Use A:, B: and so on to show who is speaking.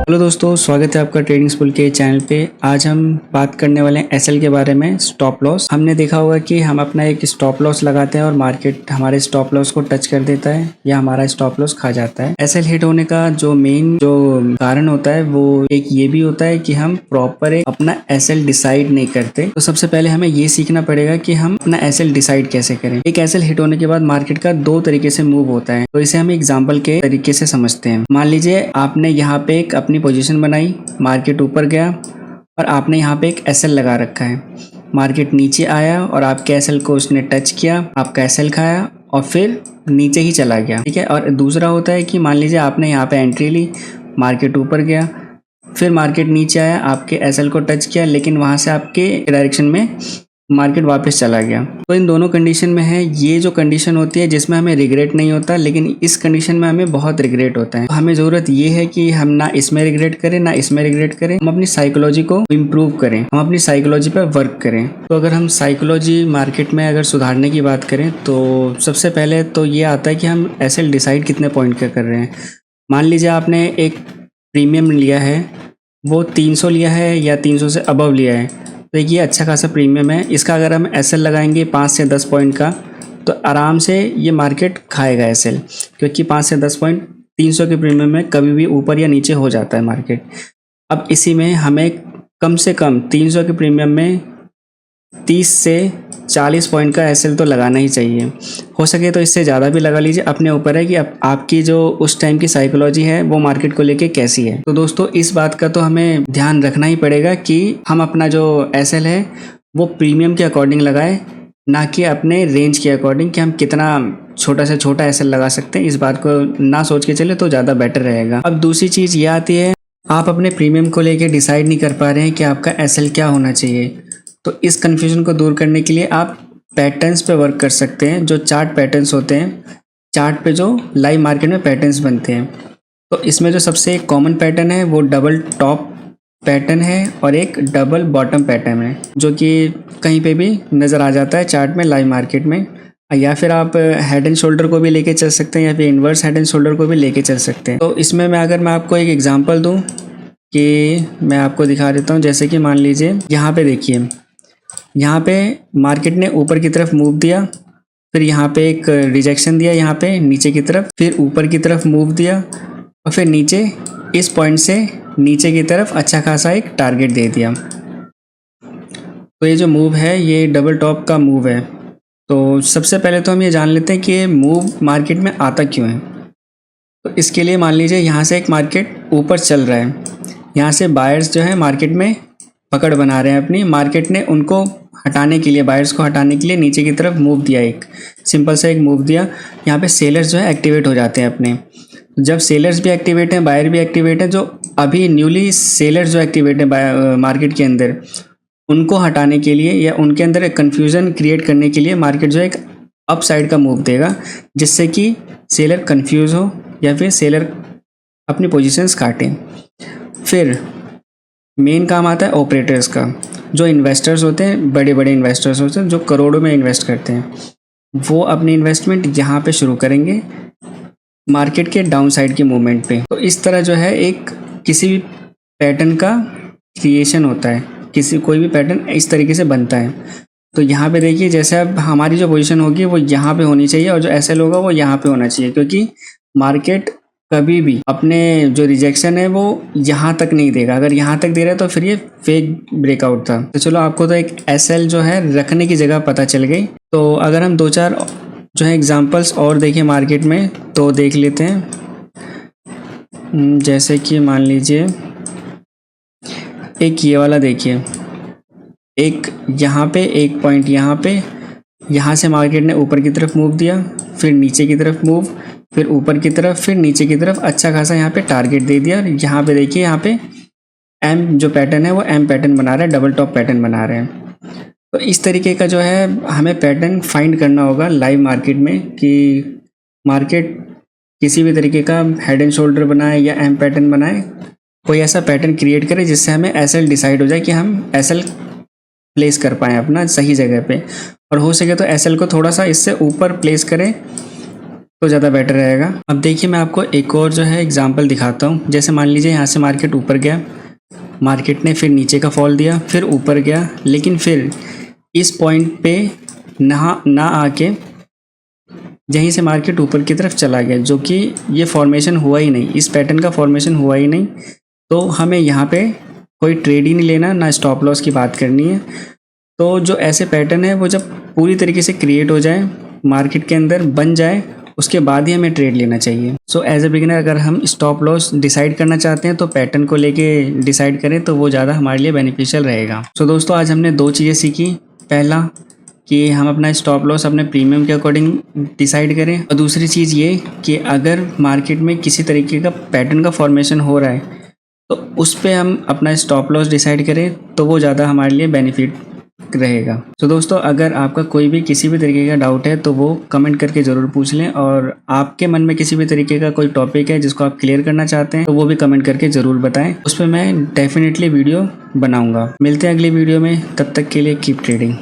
A: Hello दोस्तों, स्वागत है आपका ट्रेडिंग स्कूल के चैनल पे। आज हम बात करने वाले हैं एसएल के बारे में, स्टॉप लॉस। हमने देखा होगा कि हम अपना एक स्टॉप लॉस लगाते हैं और मार्केट हमारे स्टॉप लॉस को टच कर देता है या हमारा स्टॉप लॉस खा जाता है। एसएल हिट होने का जो मेन कारण होता है वो एक ये भी होता है कि हम प्रॉपर अपना एसएल डिसाइड नहीं करते। तो सबसे पहले हमें ये सीखना पड़ेगा कि हम अपना एसएल डिसाइड कैसे करें। एक एसएल हिट होने के बाद मार्केट का दो तरीके से मूव होता है, तो इसे हम एग्जाम्पल के तरीके से समझते हैं। मान लीजिए आपने यहाँ पे एक अपनी पोजीशन बनाई, मार्केट ऊपर गया और आपने यहाँ पे एक एसएल लगा रखा है। मार्केट नीचे आया और आपके एसएल को उसने टच किया, आपका एसएल खाया और फिर नीचे ही चला गया, ठीक है। और दूसरा होता है कि मान लीजिए आपने यहाँ पे एंट्री ली, मार्केट ऊपर गया, फिर मार्केट नीचे आया, आपके एसएल को टच किया, लेकिन वहाँ से आपके डायरेक्शन में मार्केट वापस चला गया। तो इन दोनों कंडीशन में है, ये जो कंडीशन होती है जिसमें हमें रिग्रेट नहीं होता, लेकिन इस कंडीशन में हमें बहुत रिग्रेट होता है। तो हमें ज़रूरत ये है कि हम ना इसमें रिग्रेट करें ना इसमें रिग्रेट करें, हम अपनी साइकोलॉजी को इम्प्रूव करें, हम अपनी साइकोलॉजी पर वर्क करें। तो अगर हम साइकोलॉजी मार्केट में अगर सुधारने की बात करें तो सबसे पहले तो ये आता है कि हम एसएल डिसाइड कितने पॉइंट का कर रहे हैं। मान लीजिए आपने एक प्रीमियम लिया है, वो 300 लिया है या 300 से अबव लिया है, तो ये अच्छा खासा प्रीमियम है। इसका अगर हम एसएल लगाएंगे 5 से 10 पॉइंट का, तो आराम से ये मार्केट खाएगा एसएल, क्योंकि 5 से 10 पॉइंट 300 के प्रीमियम में कभी भी ऊपर या नीचे हो जाता है मार्केट। अब इसी में हमें कम से कम 300 के प्रीमियम में 30 से 40 पॉइंट का एसएल तो लगाना ही चाहिए। हो सके तो इससे ज़्यादा भी लगा लीजिए, अपने ऊपर है कि आपकी जो उस टाइम की साइकोलॉजी है वो मार्केट को लेके कैसी है। तो दोस्तों इस बात का तो हमें ध्यान रखना ही पड़ेगा कि हम अपना जो एसएल है वो प्रीमियम के अकॉर्डिंग लगाए, ना कि अपने रेंज के अकॉर्डिंग कि हम कितना छोटा से छोटा एसएल लगा सकते हैं। इस बात को ना सोच के चले तो ज़्यादा बेटर रहेगा। अब दूसरी चीज़ ये आती है, आप अपने प्रीमियम को लेके डिसाइड नहीं कर पा रहे हैं कि आपका एसएल क्या होना चाहिए। तो इस कन्फ्यूजन को दूर करने के लिए आप पैटर्न्स पे वर्क कर सकते हैं। जो चार्ट पैटर्न्स होते हैं, चार्ट पे जो लाइव मार्केट में पैटर्न्स बनते हैं, तो इसमें जो सबसे एक कॉमन पैटर्न है वो डबल टॉप पैटर्न है और एक डबल बॉटम पैटर्न है, जो कि कहीं पे भी नज़र आ जाता है चार्ट में लाइव मार्केट में। या फिर आप हेड एंड शोल्डर को भी लेके चल सकते हैं या फिर इन्वर्स हेड एंड शोल्डर को भी लेके चल सकते हैं। तो इसमें अगर मैं आपको एक एग्जांपल दूं कि मैं आपको दिखा देता हूं, जैसे कि मान लीजिए यहाँ पे देखिए, यहाँ पे मार्केट ने ऊपर की तरफ मूव दिया, फिर यहाँ पे एक रिजेक्शन दिया, यहाँ पे नीचे की तरफ, फिर ऊपर की तरफ मूव दिया और फिर नीचे इस पॉइंट से नीचे की तरफ अच्छा खासा एक टारगेट दे दिया। तो ये जो मूव है ये डबल टॉप का मूव है। तो सबसे पहले तो हम ये जान लेते हैं कि ये मूव मार्केट में आता क्यों है। तो इसके लिए मान लीजिए यहाँ से एक मार्केट ऊपर चल रहा है, यहाँ से बायर्स जो है मार्केट में पकड़ बना रहे हैं अपनी। मार्केट ने उनको हटाने के लिए, बायर्स को हटाने के लिए नीचे की तरफ मूव दिया, एक सिंपल सा एक मूव दिया। यहाँ पे सेलर्स जो है एक्टिवेट हो जाते हैं अपने। जब सेलर्स भी एक्टिवेट हैं, बायर भी एक्टिवेट है, जो अभी न्यूली सेलर्स जो एक्टिवेट है मार्केट के अंदर, उनको हटाने के लिए या उनके अंदर एक कन्फ्यूज़न क्रिएट करने के लिए मार्केट जो है एक अप साइड का मूव देगा, जिससे कि सेलर कन्फ्यूज़ हो या फिर सेलर अपनी पोजीशंस काटें। फिर मेन काम आता है ऑपरेटर्स का। जो इन्वेस्टर्स होते हैं, बड़े बड़े इन्वेस्टर्स होते हैं जो करोड़ों में इन्वेस्ट करते हैं, वो अपनी इन्वेस्टमेंट यहाँ पे शुरू करेंगे मार्केट के डाउन साइड के मूवमेंट पे। तो इस तरह जो है एक किसी भी पैटर्न का क्रिएशन होता है, कोई भी पैटर्न इस तरीके से बनता है। तो यहाँ पे देखिए, जैसे अब हमारी जो पोजीशन होगी वो यहाँ पे होनी चाहिए और जो एसएल होगा वो यहाँ पे होना चाहिए, क्योंकि मार्केट कभी भी अपने जो रिजेक्शन है वो यहाँ तक नहीं देगा। अगर यहाँ तक दे रहा है तो फिर ये फेक ब्रेकआउट था। तो चलो, आपको तो एक एसएल जो है रखने की जगह पता चल गई। तो अगर हम दो चार जो है एग्जांपल्स और देखें मार्केट में तो देख लेते हैं। जैसे कि मान लीजिए एक ये वाला देखिए, एक यहाँ पे एक पॉइंट यहाँ पे, यहाँ से मार्केट ने ऊपर की तरफ मूव दिया, फिर नीचे की तरफ मूव, फिर ऊपर की तरफ, फिर नीचे की तरफ अच्छा खासा यहाँ पे टारगेट दे दिया। और यहाँ पे देखिए, यहाँ पे एम जो पैटर्न है वो एम पैटर्न बना रहा है, डबल टॉप पैटर्न बना रहे हैं। तो इस तरीके का जो है हमें पैटर्न फाइंड करना होगा लाइव मार्केट में, कि मार्केट किसी भी तरीके का हेड एंड शोल्डर बनाए या एम पैटर्न बनाए, कोई ऐसा पैटर्न क्रिएट करे जिससे हमें एसएल डिसाइड हो जाए कि हम एसएल प्लेस कर पाएँ अपना सही जगह पे। और हो सके तो एसएल को थोड़ा सा इससे ऊपर प्लेस करें तो ज़्यादा बेटर रहेगा। अब देखिए मैं आपको एक और जो है एग्जांपल दिखाता हूँ। जैसे मान लीजिए यहाँ से मार्केट ऊपर गया, मार्केट ने फिर नीचे का फॉल दिया, फिर ऊपर गया, लेकिन फिर इस पॉइंट पे ना आके यहीं से मार्केट ऊपर की तरफ चला गया, जो कि ये फॉर्मेशन हुआ ही नहीं, इस पैटर्न का फॉर्मेशन हुआ ही नहीं। तो हमें यहाँ पे कोई ट्रेड ही नहीं लेना, ना स्टॉप लॉस की बात करनी है। तो जो ऐसे पैटर्न है वो जब पूरी तरीके से क्रिएट हो जाए, मार्केट के अंदर बन जाए, उसके बाद ही हमें ट्रेड लेना चाहिए। सो एज ए बिगिनर अगर हम स्टॉप लॉस डिसाइड करना चाहते हैं तो पैटर्न को लेके डिसाइड करें, तो वो ज़्यादा हमारे लिए बेनिफिशियल रहेगा। सो दोस्तों आज हमने 2 चीज़ें सीखी। पहला कि हम अपना स्टॉप लॉस अपने प्रीमियम के अकॉर्डिंग डिसाइड करें, और दूसरी चीज़ ये कि अगर मार्केट में किसी तरीके का पैटर्न का फॉर्मेशन हो रहा है तो उस पर हम अपना स्टॉप लॉस डिसाइड करें, तो वो ज़्यादा हमारे लिए बेनिफिट रहेगा। तो दोस्तों अगर आपका कोई भी किसी भी तरीके का डाउट है तो वो कमेंट करके ज़रूर पूछ लें, और आपके मन में किसी भी तरीके का कोई टॉपिक है जिसको आप क्लियर करना चाहते हैं तो वो भी कमेंट करके ज़रूर बताएं, उस पर मैं डेफिनेटली वीडियो बनाऊंगा। मिलते हैं अगली वीडियो में, तब तक के लिए कीप ट्रेडिंग।